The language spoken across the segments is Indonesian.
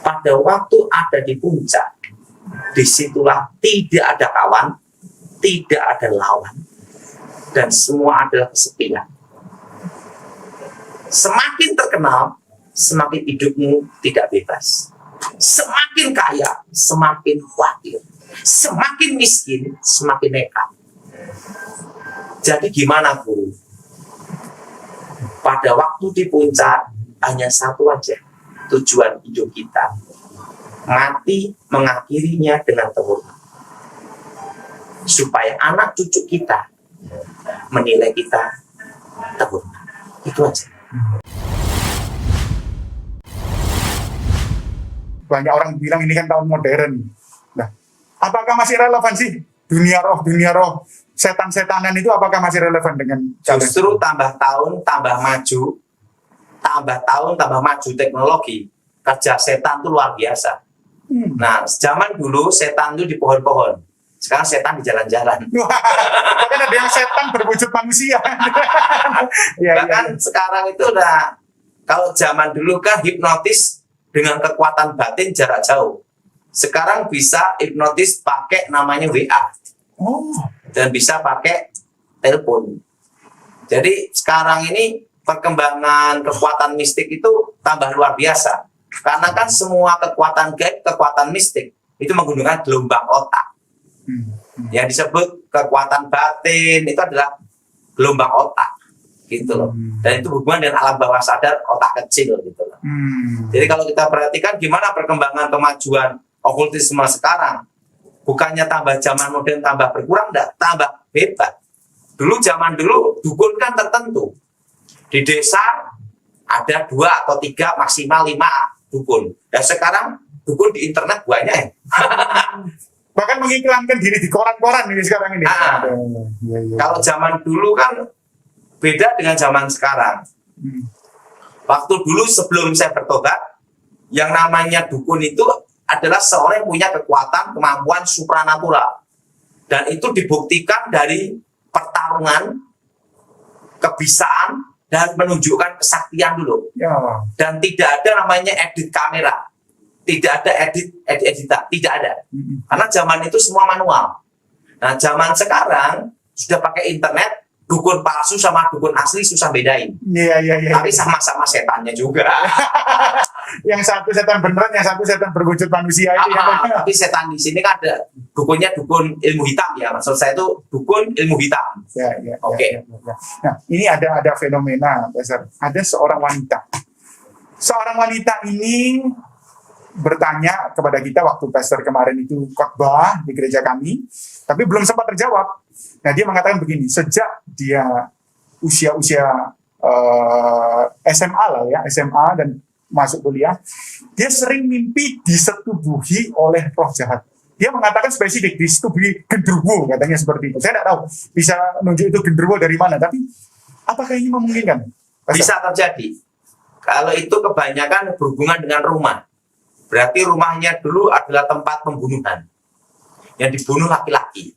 pada waktu ada di puncak, disitulah tidak ada kawan, tidak ada lawan, dan semua adalah kesepian. Semakin terkenal, semakin hidupmu tidak bebas. Semakin kaya, semakin khawatir. Semakin miskin, semakin nekat. Jadi gimana, Guru? Pada waktu di puncak, hanya satu aja tujuan hidup kita. Mati mengakhirinya dengan temurun. Supaya anak cucu kita menilai kita temurun. Itu aja. Banyak orang bilang ini kan tahun modern. Nah, apakah masih relevan sih dunia roh, setan-setanan itu apakah masih relevan dengan justru tambah tahun tambah maju teknologi, kerja setan itu luar biasa. Nah, zaman dulu setan itu di pohon-pohon, sekarang setan di jalan-jalan. Bahkan ada yang setan berwujud manusia. Bahkan sekarang itu udah, kalau zaman dulu kan hipnotis dengan kekuatan batin jarak jauh. Sekarang bisa hipnotis pakai namanya WA. Dan bisa pakai telepon. Jadi sekarang ini perkembangan kekuatan mistik itu tambah luar biasa. Karena kan semua kekuatan gaib, kekuatan mistik itu menggunakan gelombang otak. Yang disebut kekuatan batin itu adalah gelombang otak. Gitu loh. Dan itu hubungan dengan alam bawah sadar otak kecil gitu loh. Jadi kalau kita perhatikan gimana perkembangan kemajuan okultisme sekarang, bukannya tambah zaman modern tambah berkurang, enggak, tambah hebat. Zaman dulu dukun kan tertentu. Di desa ada 2 atau 3 maksimal 5 dukun. Dan sekarang dukun di internet banyak. Bahkan mengiklankan diri di koran-koran ini sekarang ini. Kalau zaman dulu kan beda dengan zaman sekarang. Waktu dulu sebelum saya bertobat, yang namanya dukun itu adalah seorang yang punya kekuatan, kemampuan supranatural. Dan itu dibuktikan dari pertarungan, kebisaan, dan menunjukkan kesaktian dulu. Dan tidak ada namanya edit kamera. Tidak ada editan, tidak ada. Karena zaman itu semua manual. Nah, zaman sekarang sudah pakai internet, dukun palsu sama dukun asli susah bedain. Tapi sama-sama setannya juga. Yang satu setan beneran, yang satu setan berwujud manusia itu. Tapi setan di sini kan ada dukunnya dukun ilmu hitam ya. Maksud saya itu dukun ilmu hitam. Oke. Nah, ini ada fenomena, Pastor. Ada seorang wanita. Seorang wanita ini bertanya kepada kita waktu Pastor kemarin itu khotbah di gereja kami, tapi belum sempat terjawab. Nah, dia mengatakan begini, sejak dia usia SMA lah ya, SMA dan masuk kuliah, dia sering mimpi disetubuhi oleh roh jahat. Dia mengatakan spesifik, disetubuhi genderuwo, katanya seperti itu. Saya tidak tahu bisa menunjuk itu genderuwo dari mana, tapi apakah ini memungkinkan? Bisa terjadi. Kalau itu kebanyakan berhubungan dengan rumah. Berarti rumahnya dulu adalah tempat pembunuhan. Yang dibunuh laki-laki.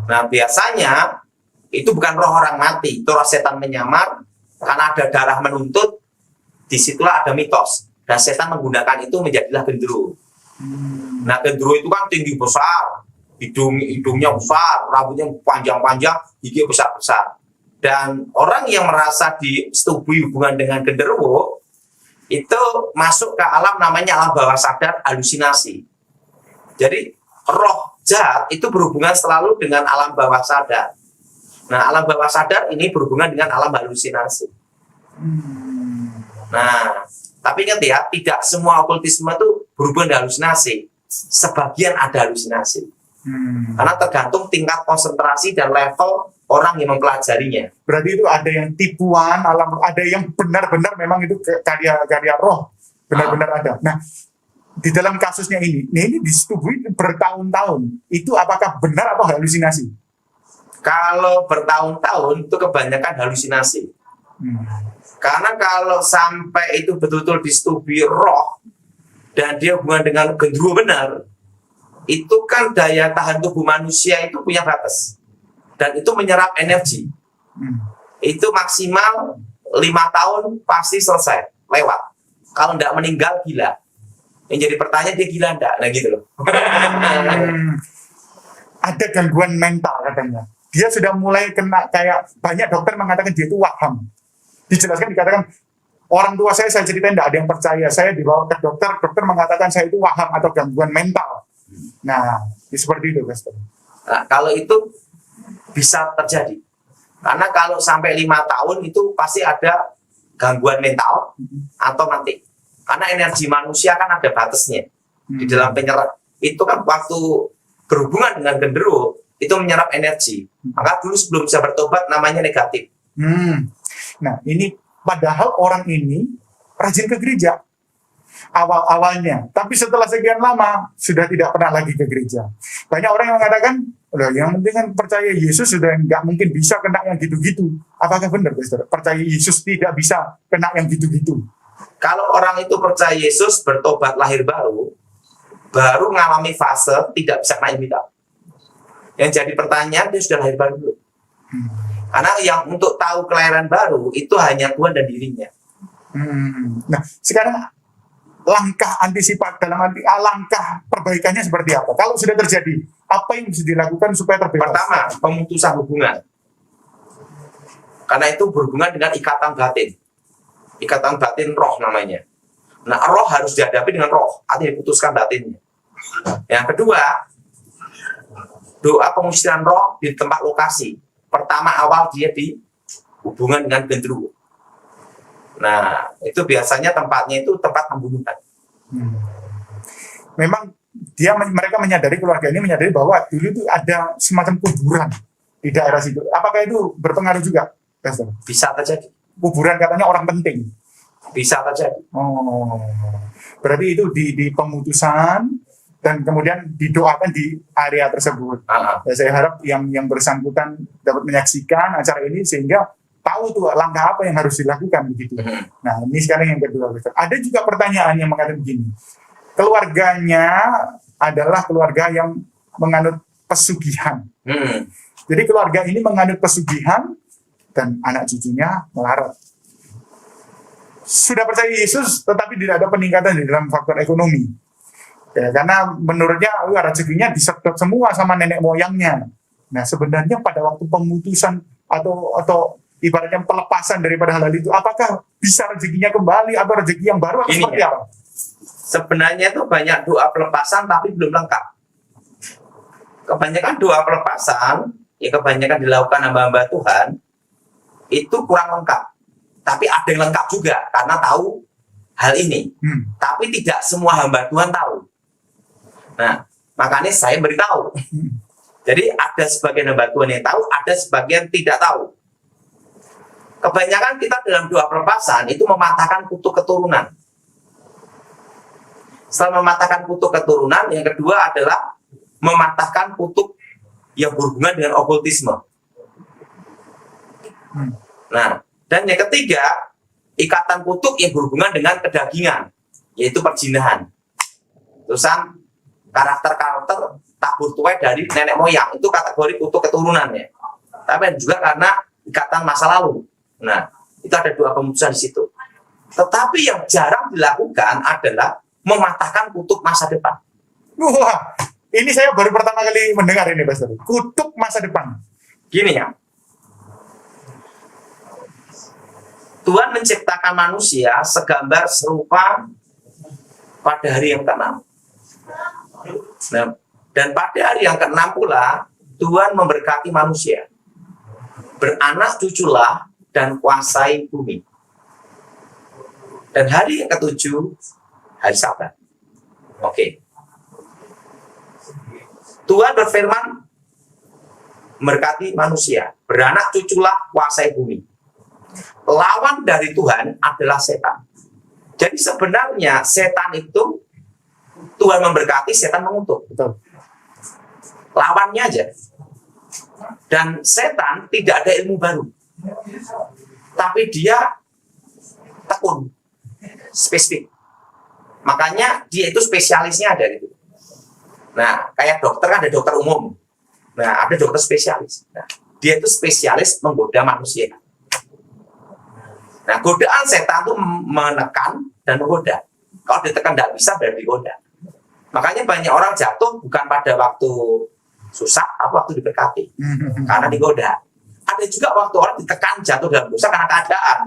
Nah, biasanya itu bukan roh orang mati, itu roh setan menyamar karena ada darah menuntut. Disitulah ada mitos, dan setan menggunakan itu menjadilah genderuwo. Nah, genderuwo itu kan tinggi besar, hidungnya besar, rambutnya panjang-panjang, gigi besar-besar. Dan orang yang merasa disetubuhi hubungan dengan genderuwo itu masuk ke alam namanya alam bawah sadar, halusinasi. Jadi roh jahat itu berhubungan selalu dengan alam bawah sadar. Nah, alam bawah sadar ini berhubungan dengan alam halusinasi. Nah, tapi ingat ya, tidak semua okultisme itu berhubungan dengan halusinasi. Sebagian ada halusinasi. Karena tergantung tingkat konsentrasi dan level orang yang mempelajarinya. Berarti itu ada yang tipuan, ada yang benar-benar memang itu karya roh. Benar-benar ada. Nah, di dalam kasusnya ini disetubuhi bertahun-tahun. Itu apakah benar atau halusinasi? Kalau bertahun-tahun itu kebanyakan halusinasi. Karena kalau sampai itu betul-betul disetubuhi roh dan dia hubungan dengan genderuwo benar, itu kan daya tahan tubuh manusia itu punya batas dan itu menyerap energi. Itu maksimal 5 tahun pasti selesai lewat. Kalau tidak meninggal gila. Yang jadi pertanyaan dia gila enggak? Nah gitu loh. Ada gangguan mental katanya. Dia sudah mulai kena, kayak banyak dokter mengatakan dia itu waham. Dijelaskan, dikatakan orang tua saya ceritain tidak ada yang percaya. Saya dibawa ke dokter, dokter mengatakan saya itu waham atau gangguan mental. Nah, seperti itu, Pastor. Nah, kalau itu bisa terjadi. Karena kalau sampai 5 tahun itu pasti ada gangguan mental atau mati. Karena energi manusia kan ada batasnya. Di dalam penyerap itu kan waktu berhubungan dengan genderuwo itu menyerap energi. Maka dulu sebelum bisa bertobat namanya negatif. Nah, ini padahal orang ini rajin ke gereja awal-awalnya, tapi setelah sekian lama sudah tidak pernah lagi ke gereja. Banyak orang yang mengatakan, "Loh, yang penting kan percaya Yesus sudah nggak mungkin bisa kena yang gitu-gitu." Apakah benar, Pastor? Percaya Yesus tidak bisa kena yang gitu-gitu? Kalau orang itu percaya Yesus, bertobat lahir baru mengalami fase tidak bisa kena imitat. Yang jadi pertanyaan, dia sudah lahir baru belum? Karena yang untuk tahu kelahiran baru itu hanya Tuhan dan dirinya. Nah, sekarang langkah antisipatif dalam arti langkah perbaikannya seperti apa? Kalau sudah terjadi, apa yang bisa dilakukan supaya terbebas? Pertama, pemutusan hubungan. Karena itu berhubungan dengan ikatan batin. Ikatan batin roh namanya. Nah, roh harus dihadapi dengan roh, artinya diputuskan batinnya. Yang kedua, doa pengusiran roh di tempat lokasi. Pertama awal dia di hubungan dengan genderuwo. Nah, itu biasanya tempatnya itu tempat pembunuhan. Memang mereka menyadari, keluarga ini menyadari bahwa dulu itu ada semacam kuburan di daerah situ. Apakah itu berpengaruh juga, Pastor? Bisa terjadi. Kuburan katanya orang penting. Bisa terjadi. Oh, berarti itu di pemutusan dan kemudian didoakan di area tersebut. Ya, saya harap yang bersangkutan dapat menyaksikan acara ini sehingga tahu tuh langkah apa yang harus dilakukan begitu. Nah, ini sekarang yang kedua. Ada juga pertanyaan yang mengatakan begini. Keluarganya adalah keluarga yang menganut pesugihan. Jadi keluarga ini menganut pesugihan dan anak cucunya melarat. Sudah percaya Yesus, tetapi tidak ada peningkatan di dalam faktor ekonomi. Ya, karena menurutnya rezekinya disedot semua sama nenek moyangnya. Nah, sebenarnya pada waktu pemutusan atau ibaratnya pelepasan daripada hal itu, apakah bisa rezekinya kembali atau rezeki yang baru atau seperti apa? Sebenarnya itu banyak doa pelepasan tapi belum lengkap. Kebanyakan doa pelepasan, ya kebanyakan dilakukan hamba-hamba Tuhan, itu kurang lengkap. Tapi ada yang lengkap juga karena tahu hal ini. Tapi tidak semua hamba Tuhan tahu. Nah, makanya saya beritahu. Jadi ada sebagian hamba Tuhan yang tahu, ada sebagian tidak tahu. Kebanyakan kita dalam doa pelepasan itu mematahkan kutuk keturunan. Setelah mematahkan kutuk keturunan, yang kedua adalah mematahkan kutuk yang berhubungan dengan okultisme. Nah, dan yang ketiga, ikatan kutuk yang berhubungan dengan kedagingan, yaitu perzinahan. Terusan karakter-karakter tabur tuai dari nenek moyang, itu kategori kutuk keturunannya. Tapi juga karena ikatan masa lalu. Nah, itu ada dua pemutusan di situ. Tetapi yang jarang dilakukan adalah mematahkan kutuk masa depan. Wah, ini saya baru pertama kali mendengar ini, Pastor. Kutuk masa depan. Gini ya, Tuhan menciptakan manusia segambar serupa pada hari yang ke-6. Nah, dan pada hari yang ke-6 pula, Tuhan memberkati manusia. Beranak cuculah dan kuasai bumi. Dan hari yang ke-7, hari Sabat. Oke. Tuhan berfirman, memberkati manusia. Beranak cuculah kuasai bumi. Lawan dari Tuhan adalah setan. Jadi sebenarnya setan itu Tuhan memberkati, setan mengutuk. Betul. Lawannya aja. Dan setan tidak ada ilmu baru. Tapi dia tekun. Spesifik. Makanya dia itu spesialisnya ada gitu. Nah, kayak dokter kan ada dokter umum. Nah, ada dokter spesialis. Nah, dia itu spesialis menggoda manusia. Nah, godaan setan itu menekan dan menggoda. Kalau ditekan tidak bisa, berarti digoda. Makanya banyak orang jatuh bukan pada waktu susah atau waktu diberkati, karena digoda. Ada juga waktu orang ditekan jatuh dalam dosa karena keadaan.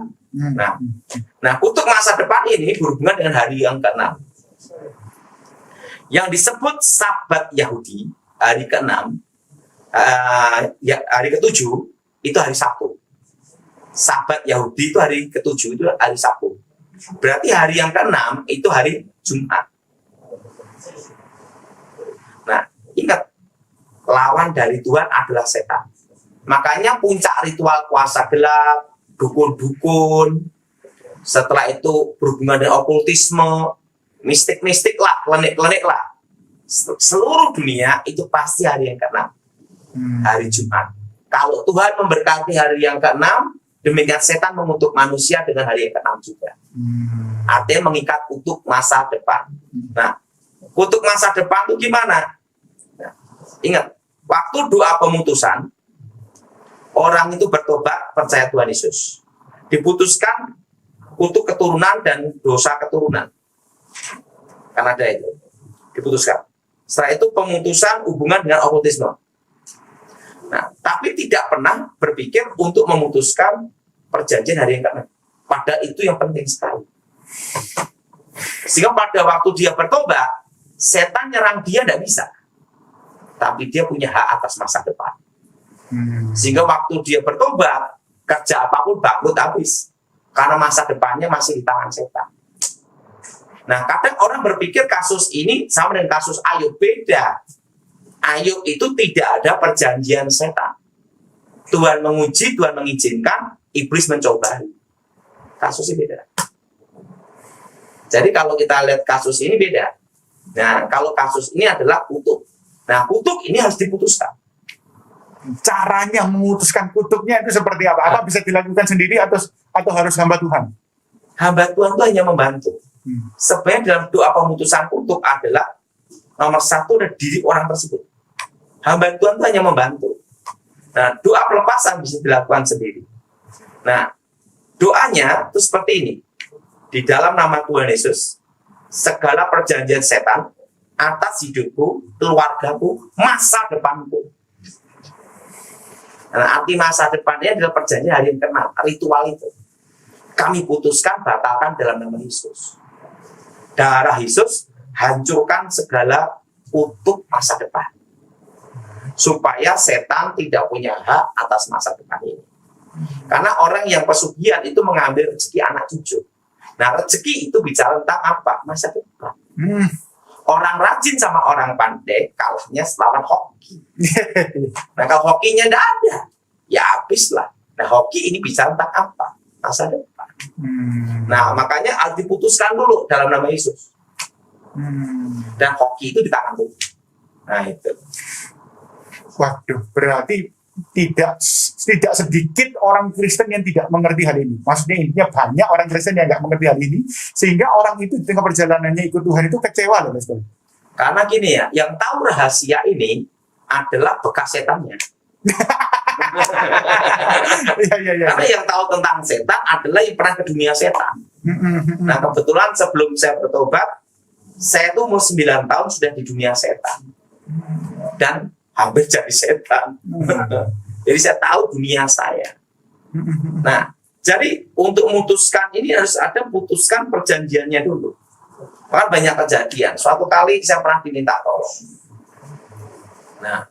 Nah, kutuk masa depan ini berhubungan dengan hari yang ke-6. Yang disebut Sabat Yahudi, hari ke-6, hari ke-7, itu hari Sabtu. Sabat Yahudi itu hari ke-7, itu hari Sabtu. Berarti hari yang ke-6 itu hari Jumat. Nah, ingat, lawan dari Tuhan adalah setan. Makanya puncak ritual puasa gelap, dukun-dukun, setelah itu berhubungan dengan okultisme, mistik-mistik lah, klenik-klenik lah. Seluruh dunia itu pasti hari yang ke-6, hari Jumat. Kalau Tuhan memberkati hari yang ke-6, demikian setan mengutuk manusia dengan hari yang ke-6 juga. Artinya mengikat kutuk masa depan. Nah, kutuk masa depan itu gimana? Nah, ingat, waktu doa pemutusan, orang itu bertobat percaya Tuhan Yesus, diputuskan kutuk keturunan dan dosa keturunan. Kan ada itu, diputuskan. Setelah itu pemutusan hubungan dengan okultisme. Nah, tapi tidak pernah berpikir untuk memutuskan perjanjian hari yang ke-6. Padahal itu yang penting sekali. Sehingga pada waktu dia bertobat, setan nyerang dia tidak bisa. Tapi dia punya hak atas masa depan. Sehingga waktu dia bertobat, kerja apapun bangkrut habis. Karena masa depannya masih di tangan setan. Nah, kadang orang berpikir kasus ini sama dengan kasus Ayub, beda. Ayub itu tidak ada perjanjian setan. Tuhan menguji, Tuhan mengizinkan, iblis mencoba. Kasusnya beda. Jadi kalau kita lihat kasus ini beda. Nah, kalau kasus ini adalah kutuk. Nah, kutuk ini harus diputuskan. Caranya memutuskan kutuknya itu seperti apa? Apa bisa dilakukan sendiri atau harus hamba Tuhan? Hamba Tuhan itu hanya membantu. Sebenarnya dalam doa pemutusan kutuk adalah nomor satu adalah diri orang tersebut. Hamba Tuhan itu hanya membantu. Nah, doa pelepasan bisa dilakukan sendiri. Nah, doanya itu seperti ini. Di dalam nama Tuhan Yesus, segala perjanjian setan atas hidupku, keluargaku, masa depanku. Nah, arti masa depannya adalah perjanjian hari yang ke-6, ritual itu. Kami putuskan, batalkan dalam nama Yesus. Darah Yesus hancurkan segala kutuk masa depan. Supaya setan tidak punya hak atas masa depan ini. Karena orang yang pesugihan itu mengambil rezeki anak cucu. Nah, rezeki itu bicara tentang apa? Masa depan. Orang rajin sama orang pandai kalahnya lawan hoki. Nah, kalau hokinya tidak ada, ya habislah. Nah, hoki ini bicara tentang apa? Masa depan. Nah, makanya harus diputuskan dulu dalam nama Yesus. Dan hoki itu di tangan Tuhan. Nah, itu. Waduh, berarti tidak sedikit orang Kristen yang tidak mengerti hal ini. Maksudnya intinya banyak orang Kristen yang nggak mengerti hal ini, sehingga orang itu di tengah perjalanannya ikut Tuhan itu kecewa loh, Mas. Karena gini ya, yang tahu rahasia ini adalah bekas setannya. Karena yang tahu tentang setan adalah yang pernah ke dunia setan. Nah, kebetulan sebelum saya bertobat, saya tuh mau 9 tahun sudah di dunia setan. Dan hampir jadi setan. Jadi saya tahu dunia saya. Nah, jadi untuk memutuskan ini harus ada putuskan perjanjiannya dulu. Kan banyak kejadian. Suatu kali saya pernah diminta tolong. Nah,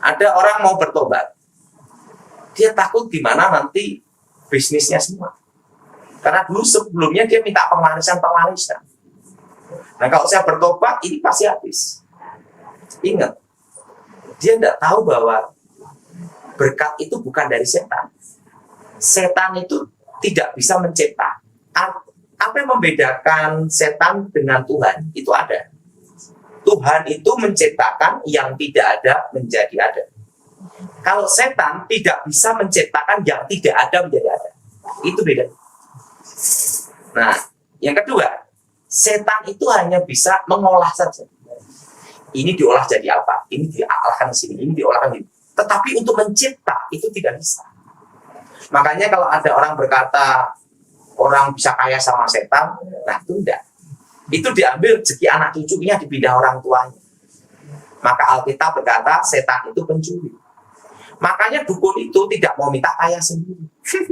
ada orang mau bertobat. Dia takut gimana nanti bisnisnya semua. Karena dulu sebelumnya dia minta pemarisan. Nah, kalau saya bertobat ini pasti habis. Ingat, dia tidak tahu bahwa berkat itu bukan dari setan. Setan itu tidak bisa mencetak. Apa yang membedakan setan dengan Tuhan? Itu ada. Tuhan itu menciptakan yang tidak ada menjadi ada. Kalau setan tidak bisa menciptakan yang tidak ada menjadi ada. Itu beda. Nah, yang kedua, setan itu hanya bisa mengolah saja. Ini diolah jadi apa? Ini diolahkan sini, ini diolahkan ini. Tetapi untuk mencipta itu tidak bisa. Makanya kalau ada orang berkata orang bisa kaya sama setan, nah itu enggak. Itu diambil rezeki anak cucunya dipindah orang tuanya. Maka Alkitab berkata setan itu pencuri. Makanya dukun itu tidak mau minta kaya sendiri.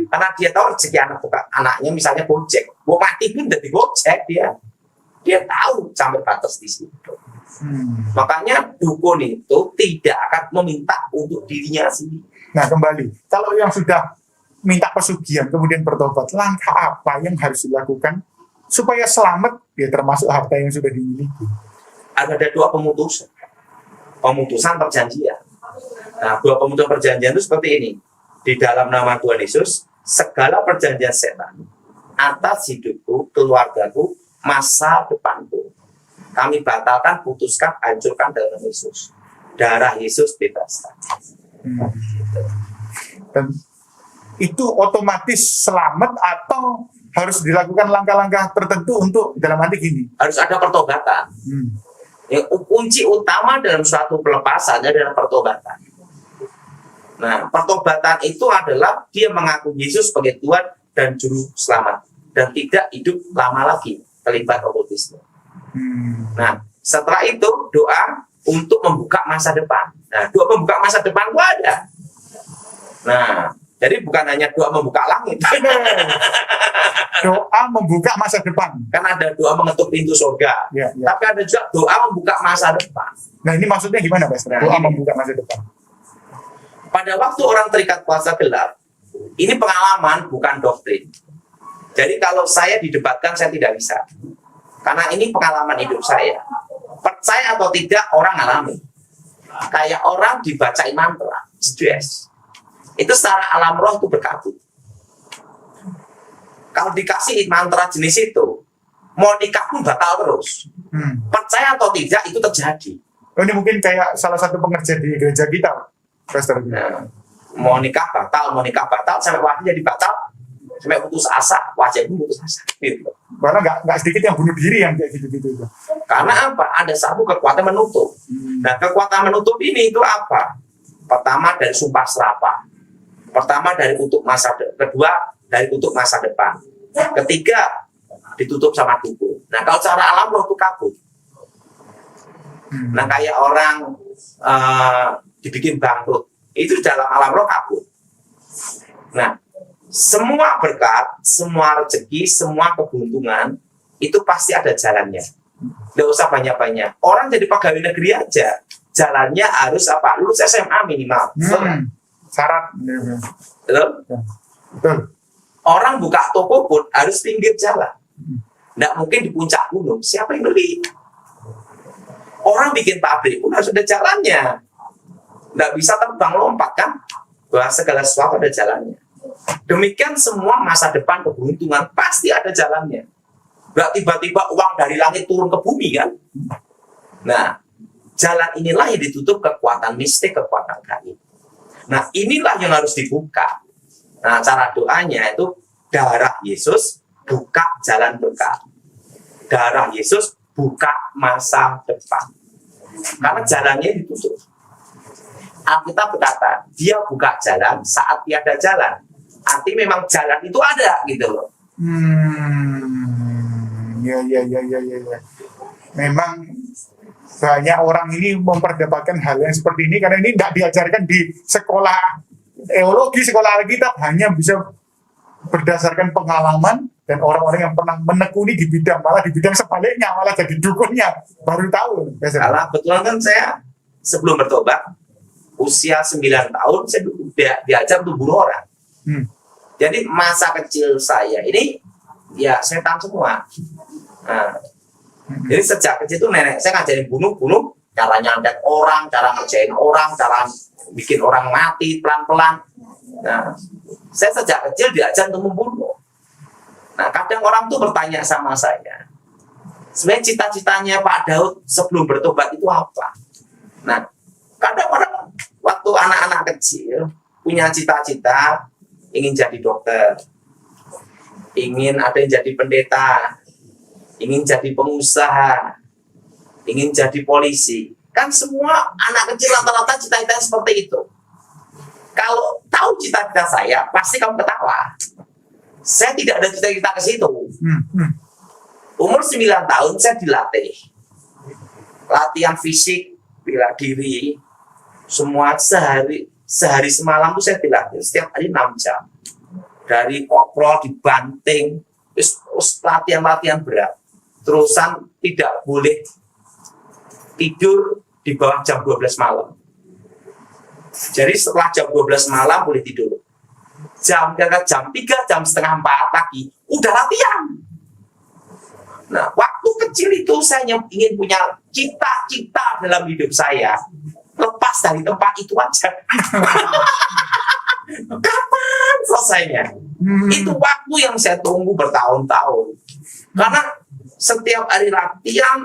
Karena dia tahu rezeki anaknya misalnya Gojek. Mau mati pun jadi Gojek dia. Dia tahu sampai batas di situ. Makanya dukun itu tidak akan meminta untuk dirinya sendiri. Nah kembali, kalau yang sudah minta pesugihan kemudian bertobat, langkah apa yang harus dilakukan supaya selamat, ya termasuk harta yang sudah dimiliki? Ada dua pemutusan. Pemutusan perjanjian. Nah, dua pemutusan perjanjian itu seperti ini. Di dalam nama Tuhan Yesus, segala perjanjian setan atas hidupku, keluargaku, masa depanku, kami batalkan, putuskan, hancurkan dalam nama Yesus. Darah Yesus bebaskan. Dan itu otomatis selamat atau harus dilakukan langkah-langkah tertentu untuk dalam arti gini? Harus ada pertobatan. Yang kunci utama dalam suatu pelepasan adalah pertobatan. Nah, pertobatan itu adalah dia mengaku Yesus sebagai Tuhan dan Juru Selamat dan tidak hidup lama lagi terlibat okkultisme. Nah, setelah itu doa untuk membuka masa depan. Nah, doa membuka masa depan itu ada. Nah, jadi bukan hanya doa membuka langit. Doa membuka masa depan. Kan ada doa mengetuk pintu surga. Ya. Tapi ada juga doa membuka masa depan. Nah, ini maksudnya gimana, Pastor? Nah, Doa ini. membuka masa depan. Pada waktu orang terikat kuasa gelap, ini pengalaman bukan doktrin. Jadi kalau saya didebatkan saya tidak bisa. Karena ini pengalaman hidup saya. Percaya atau tidak orang alami. Kayak orang dibacain mantra, jedes. Itu secara alam roh itu berkabut. Kalau dikasih mantra jenis itu, mau nikah pun batal terus. Percaya atau tidak itu terjadi. Oh, ini mungkin kayak salah satu pengerja di gereja kita, Pastor. Nah, mau nikah batal, sampai wajah jadi batal, sampai putus asa, wajah pun putus asa. Gitu. Karena nggak sedikit yang bunuh diri yang kayak gitu-gitu. Karena apa? Ada satu kekuatan menutup. Nah, kekuatan menutup ini itu apa? Pertama dari sumpah serapah. Pertama dari kutuk masa depan. Kedua dari kutuk masa depan. Ketiga ditutup sama dukun. Nah, kalau cara alam roh itu kabut. Nah, kayak orang dibikin bangkrut, itu dalam alam roh kabut. Nah, semua berkat, semua rezeki, semua keberuntungan itu pasti ada jalannya. Nggak usah banyak-banyak. Orang jadi pegawai negeri aja, jalannya harus apa? Lulus SMA minimal. Syarat. Betul? Betul. Orang buka toko pun harus pinggir jalan. Nggak mungkin di puncak gunung. Siapa yang beli? Orang bikin pabrik pun harus ada jalannya. Nggak bisa terbang lompat kan? Bahwa segala sesuatu ada jalannya. Demikian semua masa depan keberuntungan pasti ada jalannya. Nggak tiba-tiba uang dari langit turun ke bumi kan? Nah, jalan inilah yang ditutup kekuatan mistik, kekuatan gaib. Nah, inilah yang harus dibuka. Nah, cara doanya itu darah Yesus buka jalan berkah. Darah Yesus buka masa depan. Karena jalannya ditutup. Alkitab berkata, dia buka jalan saat tiada jalan. Artinya memang jalan itu ada gitu loh. Ya. Memang banyak orang ini memperdebatkan hal yang seperti ini karena ini tidak diajarkan di sekolah teologi, sekolah Alkitab, hanya bisa berdasarkan pengalaman dan orang-orang yang pernah menekuni di bidang, malah di bidang sebaliknya, malah jadi dukunnya baru tahu. Kalau betulan kan saya sebelum bertobat usia 9 tahun saya udah diajar untuk bunuh orang. Jadi masa kecil saya ini ya setan semua. Nah, jadi sejak kecil itu nenek saya ngajarin bunuh, cara nyantet orang, cara ngerjain orang, cara bikin orang mati pelan-pelan. Nah, saya sejak kecil diajar untuk membunuh. Nah, kadang orang tuh bertanya sama saya, sebenarnya cita-citanya Pak Daud sebelum bertobat itu apa? Nah, kadang orang waktu anak-anak kecil punya cita-cita ingin jadi dokter, ingin ada yang jadi pendeta, ingin jadi pengusaha, ingin jadi polisi. Kan semua anak kecil rata-rata cita-cita seperti itu. Kalau tahu cita-cita saya, pasti kamu ketawa. Saya tidak ada cita-cita ke situ. Umur 9 tahun saya dilatih. Latihan fisik, bela diri, semua sehari semalam tuh saya dilatih setiap hari 6 jam. Dari koprol, dibanting, terus latihan berat. Terusan tidak boleh tidur di bawah jam 12 malam. Jadi setelah jam 12 malam boleh tidur. Jam 3, jam setengah 4 pagi udah latihan. Nah, waktu kecil itu saya ingin punya cita-cita dalam hidup saya. Lepas dari tempat itu aja. Kapan selesainya? Itu waktu yang saya tunggu bertahun-tahun. Karena setiap hari latihan.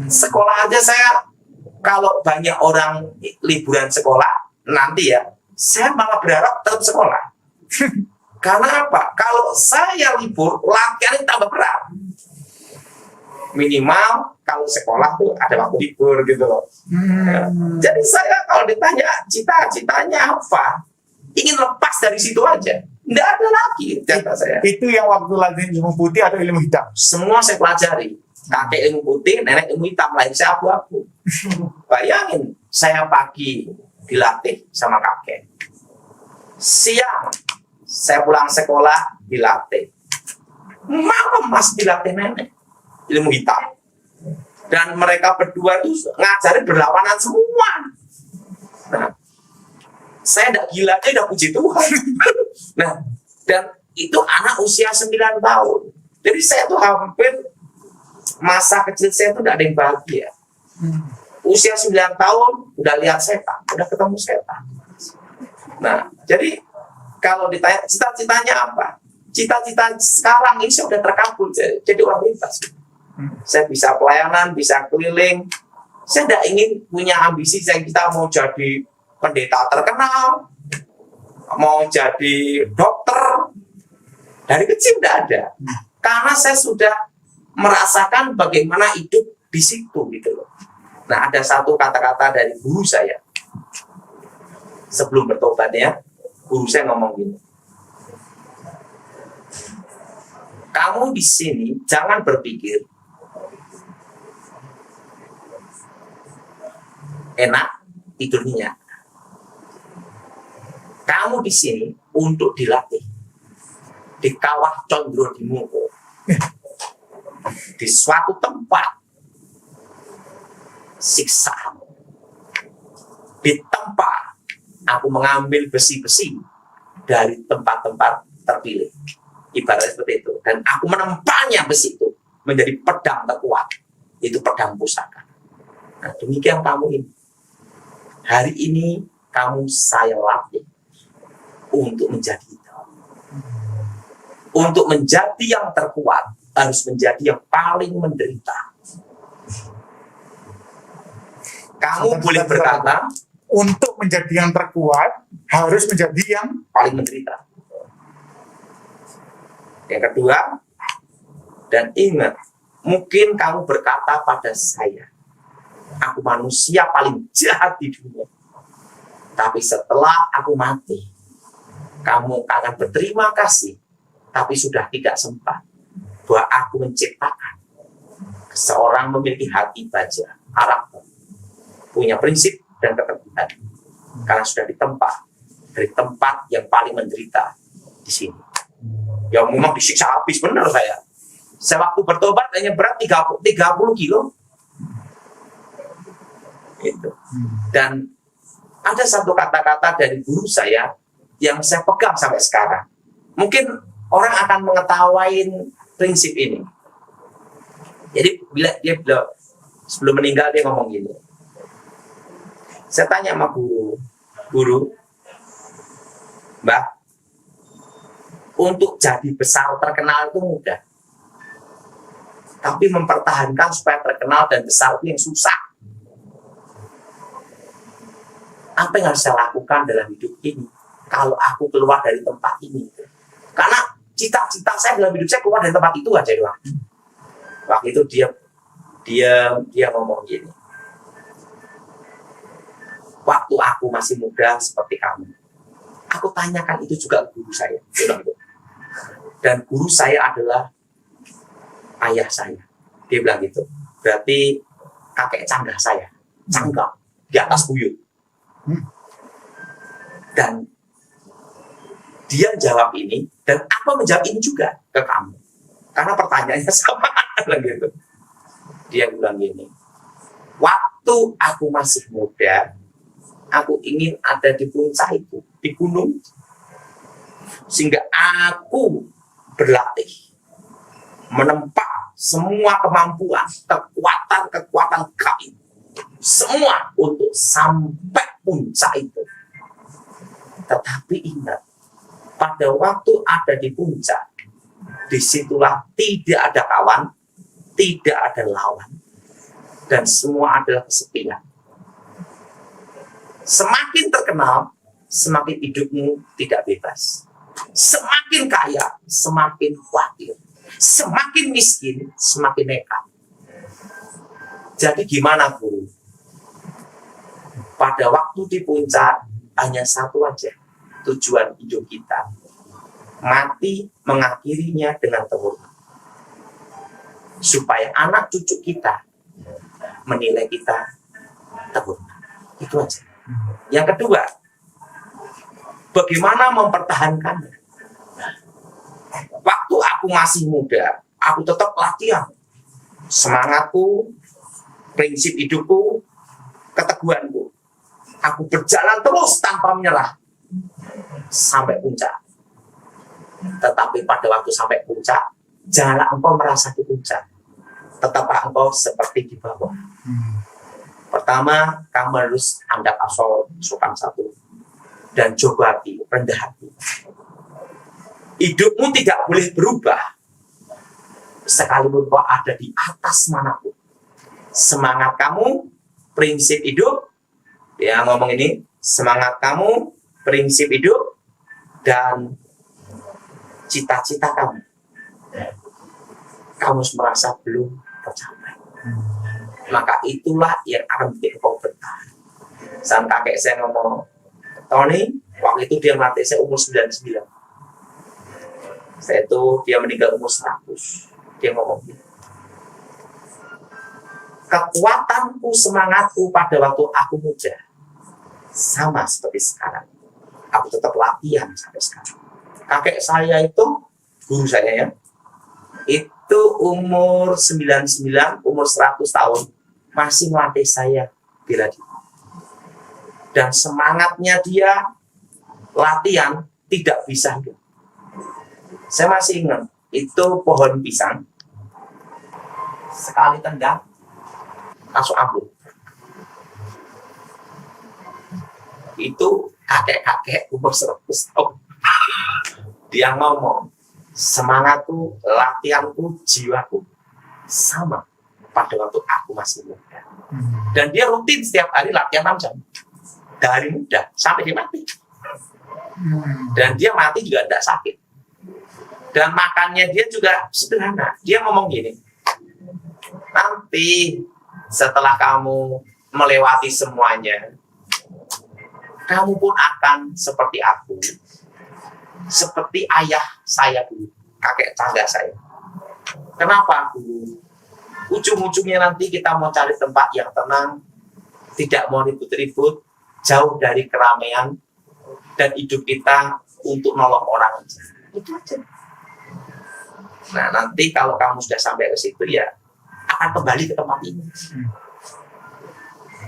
Sekolah aja saya, kalau banyak orang liburan sekolah, nanti ya, saya malah berharap tetap sekolah. Karena apa? Kalau saya libur, latihan tambah berat. Minimal kalau sekolah tuh ada waktu libur gitu loh. Ya. Jadi saya kalau ditanya cita-citanya apa, ingin lepas dari situ aja. Nggak ada lagi cita saya. Itu yang waktu latihan ilmu putih atau ilmu hitam? Semua saya pelajari. Kakek ilmu putih, nenek ilmu hitam, lahir saya abu-abu. Bayangin, saya pagi dilatih sama kakek. Siang, saya pulang sekolah dilatih. Malam masih dilatih nenek ilmu hitam. Dan mereka berdua itu ngajarin berlawanan semua. Nah, saya tidak gila, saya udah puji Tuhan. Nah, dan itu anak usia 9 tahun. Jadi saya tuh hampir masa kecil saya tuh tidak ada yang bahagia. Usia 9 tahun udah lihat setan, udah ketemu setan. Nah, jadi kalau ditanya cita-citanya apa? Cita-cita sekarang ini saya udah terkabul jadi orang bebas. Saya bisa pelayanan, bisa keliling. Saya tidak ingin punya ambisi kita mau jadi pendeta terkenal, mau jadi dokter. Dari kecil tidak ada. Karena saya sudah merasakan bagaimana hidup di situ gitu loh. Nah, ada satu kata-kata dari guru saya. Sebelum bertobat ya, guru saya ngomong gini. Kamu di sini jangan berpikir enak tidurnya. Kamu di sini untuk dilatih. Di kawah Condro di Muko. Di suatu tempat siksaan. Di tempat aku mengambil besi-besi dari tempat-tempat terpilih. Ibaratnya seperti itu. Dan aku menempanya besi itu menjadi pedang terkuat. Itu pedang pusaka. Nah, demikian kamu ini. Hari ini kamu saya latih untuk menjadi itu. Untuk menjadi yang terkuat harus menjadi yang paling menderita. Kamu boleh berkata untuk menjadi yang terkuat harus menjadi yang paling menderita. Yang kedua, dan ingat, mungkin kamu berkata pada saya, aku manusia paling jahat di dunia. Tapi setelah aku mati, kamu akan berterima kasih, tapi sudah tidak sempat bahwa aku menciptakan seorang memiliki hati baja, karakter, punya prinsip dan keterbukaan. Karena sudah ditempa dari tempat yang paling menderita di sini. Ya memang disiksa habis benar saya. Saya waktu bertobat hanya berat 30 kilo. Gitu. Dan ada satu kata-kata dari guru saya yang saya pegang sampai sekarang. Mungkin orang akan mengetawain prinsip ini. Jadi bila dia sebelum meninggal dia ngomong gini. Saya tanya sama guru, Mbak, untuk jadi besar terkenal itu mudah. Tapi mempertahankan supaya terkenal dan besar itu yang susah. Apa yang harus saya lakukan dalam hidup ini kalau aku keluar dari tempat ini? Karena cita-cita saya dalam hidup saya keluar dari tempat itu aja doang. Waktu itu dia ngomong gini. Waktu aku masih muda seperti kamu, aku tanyakan itu juga ke guru saya. Dan guru saya adalah ayah saya. Dia bilang gitu. Berarti kakek canggah saya. Canggah. Di atas buyut. Dan dia jawab ini, dan apa menjawab ini juga ke kamu. Karena pertanyaannya sama. Gitu. Dia bilang gini, waktu aku masih muda, aku ingin ada di puncak itu, di gunung, sehingga aku berlatih, menempa semua kemampuan, kekuatan gaib, semua untuk sampai puncak itu. Tetapi ingat, pada waktu ada di puncak, disitulah tidak ada kawan, tidak ada lawan, dan semua adalah kesepian. Semakin terkenal, semakin hidupmu tidak bebas. Semakin kaya, semakin khawatir. Semakin miskin, semakin nekat. Jadi gimana, guru? Pada waktu di puncak, hanya satu aja tujuan hidup kita. Mati mengakhirinya dengan temurun. Supaya anak cucu kita menilai kita temurun. Itu aja. Yang kedua, bagaimana mempertahankannya? Waktu aku masih muda, aku tetap latihan. Semangatku, prinsip hidupku, keteguhanku. Aku berjalan terus tanpa menyerah sampai puncak. Tetapi pada waktu sampai puncak, janganlah engkau merasa di puncak. Tetaplah engkau seperti di bawah. Pertama, kamu harus andap asal sopan satu dan coba hati, rendah hati. Hidupmu tidak boleh berubah sekalipun kau ada di atas manapun. Semangat kamu, prinsip hidup, dia ngomong ini, semangat kamu, prinsip hidup, dan cita-cita kamu. Kamu merasa belum tercapai. Maka itulah yang akan bikin kau bertahan. Saat kakek saya ngomong, Tony, waktu itu dia mati saya umur 99. Saya itu dia meninggal umur 100. Dia ngomong gitu. Kekuatanku, semangatku pada waktu aku muda sama seperti sekarang. Aku tetap latihan sampai sekarang. Kakek saya itu, guru saya ya, itu umur 99, umur 100 tahun, masih melatih saya bela diri. Dan semangatnya dia, latihan, tidak bisa hidup. Saya masih ingat, itu pohon pisang, sekali tendang, langsung ambruk. Itu kakek-kakek umur 100 tahun. Dia ngomong, semangatku, latihanku, jiwaku sama pada waktu aku masih muda. Dan dia rutin setiap hari latihan 6 jam. Dari muda sampai dia mati. Dan dia mati juga tidak sakit. Dan makannya dia juga sederhana. Dia ngomong gini, nanti setelah kamu melewati semuanya, kamu pun akan seperti aku. Seperti ayah saya dulu, kakek canggah saya. Kenapa dulu? Ujung-ujungnya nanti kita mau cari tempat yang tenang, tidak mau ribut-ribut, jauh dari keramaian, dan hidup kita untuk nolong orang. Itu aja. Nah, nanti kalau kamu sudah sampai ke situ ya akan kembali ke tempat ini.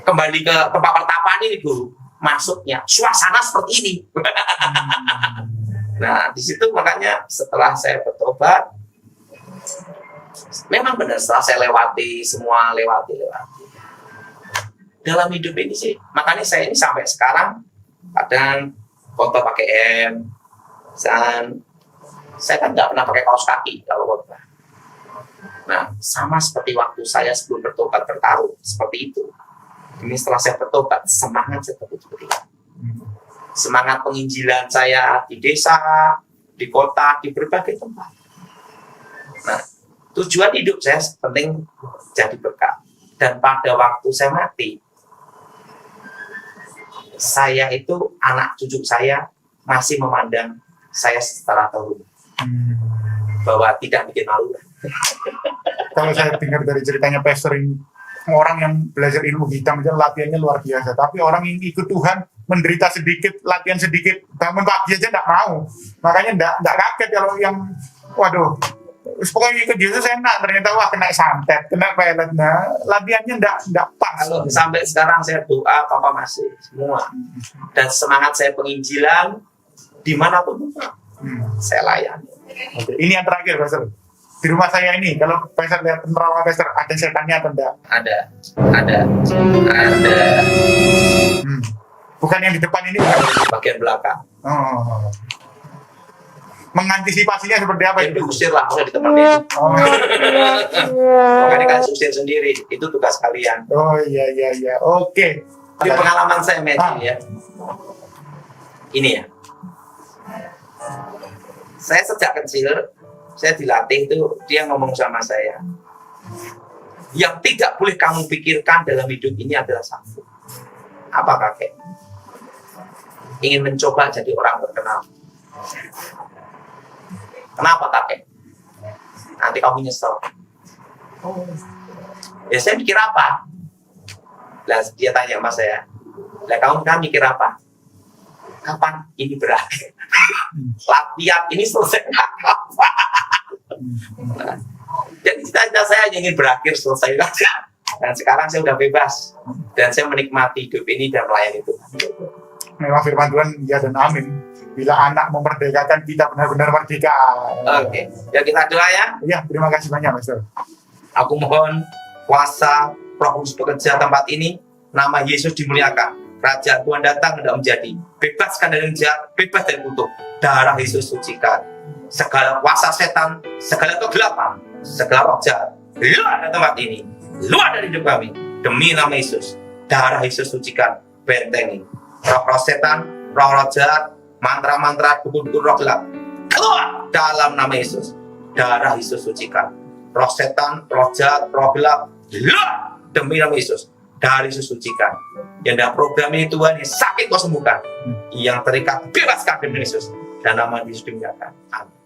Kembali ke tempat pertapaan ini, Bu. Maksudnya suasana seperti ini. Nah, di situ makanya setelah saya bertobat, memang benar setelah saya lewati semua, lewati. Dalam hidup ini sih, makanya saya ini sampai sekarang kadang foto pakai M, dan saya kan nggak pernah pakai kaos kaki kalau foto. Nah, sama seperti waktu saya sebelum bertobat bertaruh seperti itu. Ini setelah saya bertobat, semangat seperti itu. Semangat penginjilan saya di desa, di kota, di berbagai tempat. Nah, tujuan hidup saya penting jadi berkat. Dan pada waktu saya mati, saya itu, anak cucu saya masih memandang saya setelah tahun. bahwa tidak bikin malu. Kalau saya dengar dari ceritanya pastor ini, orang yang belajar ilmu hitam itu latihannya luar biasa. Tapi orang yang ikut Tuhan menderita sedikit, latihan sedikit, bangun pagi aja nggak mau. Makanya nggak kaget kalau yang, waduh, pokoknya ikut Yesus enak, ternyata wah kena santet, kena pelet. Nah, latihannya nggak pas. Kalau sampai sekarang saya doa, Papa masih semua. Dan semangat saya penginjilan, dimanapun Pak, saya layani. Oke. Ini yang terakhir, Pastor. Di rumah saya ini, kalau Pastor lihat penerawang Pastor, ada setannya atau enggak? Ada. Bukan yang di depan ini, bukan? Bagian belakang. Oh. Mengantisipasinya seperti apa Itu itu? usir lah, usir di tempat itu. Oh, Makanya kan usir sendiri, itu tugas kalian. oh iya. Oke. Ini pengalaman saya, Magic, ya. Ini ya. Saya sejak kecil, saya dilatih itu, dia ngomong sama saya. Yang tidak boleh kamu pikirkan dalam hidup ini adalah satu. Apa kakek? Ingin mencoba jadi orang terkenal. Kenapa kakek? Nanti kamu nyesel. Ya saya mikir apa? Lah dia tanya sama saya. Lah kamu mikir apa? Kapan ini berakhir? Latihan ini selesai kapan? Jadi cita-cita saya hanya ingin berakhir, selesai saja. Dan sekarang saya sudah bebas dan saya menikmati hidup ini dan melayani Tuhan. Memang firman Tuhan ya dan amin. Bila anak memerdekakan kita benar-benar merdeka. Oke, ya kita doa ya. Ya, terima kasih banyak, Pastor. Aku mohon kuasa Roh Kudus bekerja tempat ini, nama Yesus dimuliakan. Kerajaan Tuhan datang hendak menjadi. Bebaskan dari jahat, bebas dari kutuk. Darah Yesus sucikan. Segala kuasa setan, segala kegelapan, segala roh jahat, keluar dari tempat ini, keluar dari hidup kami. Demi nama Yesus, darah Yesus sucikan, bentengi. Roh-roh setan, roh-roh jahat, mantra-mantra, dukun-dukun roh gelap, keluar dalam nama Yesus. Darah Yesus sucikan. Roh setan, roh jahat, roh gelap, keluar demi nama Yesus. Darah Yesus sucikan. Yang dalam program ini Tuhan, yang sakit kau sembuhkan. Yang terikat bebaskan demi Yesus. Dan nama Yesus dimuliakan. Amin.